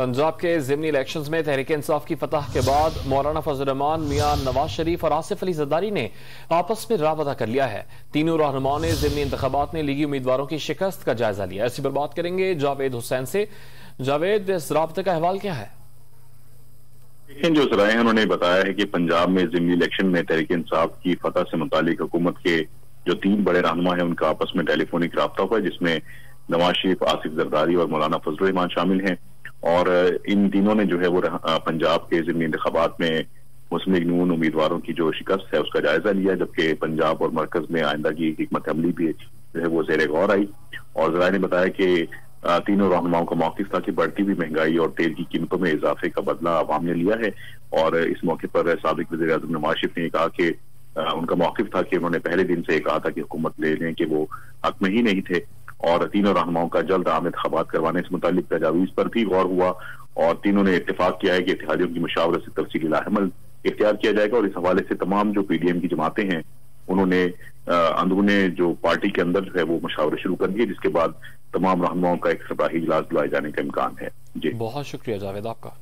पंजाब के ज़िमनी इलेक्शंस में तहरीक इंसाफ की फतह के बाद मौलाना फजल रहमान, मियां नवाज शरीफ और आसिफ अली जरदारी ने आपस में राबता कर लिया है। तीनों रहनुमाओं ने ज़िमनी इंतखाबात में लीगी उम्मीदवारों की शिकस्त का जायजा लिया। इसी पर बात करेंगे जावेद हुसैन से। जावेद, इस राबते का अहवाल क्या है? लेकिन जो जराए हैं उन्होंने बताया है कि पंजाब में ज़िमनी इलेक्शन में तहरीक इंसाफ की फतह से मुतालिक हुकूमत के जो 3 बड़े रहनुमा हैं उनका आपस में टेलीफोनिक राब्ता हुआ है, जिसमें नवाज शरीफ, आसिफ जरदारी और मौलाना फजल रहमान शामिल हैं। और इन तीनों ने जो है वो पंजाब के ज़िमनी इंतखाबात में मुस्लिम लीग नून उम्मीदवारों की जो शिकस्त है उसका जायजा लिया, जबकि पंजाब और मरकज में आइंदा की हिकमत अमली भी जो है वो ज़ेर गौर आई। और जराए ने बताया कि तीनों रहनुमाओं का मौक़िफ़ था कि बढ़ती हुई महंगाई और तेल की कीमतों में इजाफे का बदला अवाम ने लिया है। और इस मौके पर साबिक वज़ीर आज़म नवाज शरीफ ने कहा कि उनका मौक़िफ़ था कि उन्होंने पहले दिन से कहा था कि हुकूमत ले लें कि वो हक में ही नहीं थे। और तीनों रहनुमाओं का जल्द आम इंतखाबात करवाने से मुतालिक तजावीज़ पर भी गौर हुआ और तीनों ने इत्तेफाक किया है कि इत्तेहादियों की मुशावरत से तफसीली लाहेमल इख्तियार किया जाएगा। और इस हवाले से तमाम जो PDM की जमातें हैं उन्होंने अंदरूने जो पार्टी के अंदर जो है वो मुशावरे शुरू कर दिए, जिसके बाद तमाम रहनुमाओं का एक सरबराही इजलास बुलाए जाने का इम्कान है। जी, बहुत शुक्रिया जावेद आपका।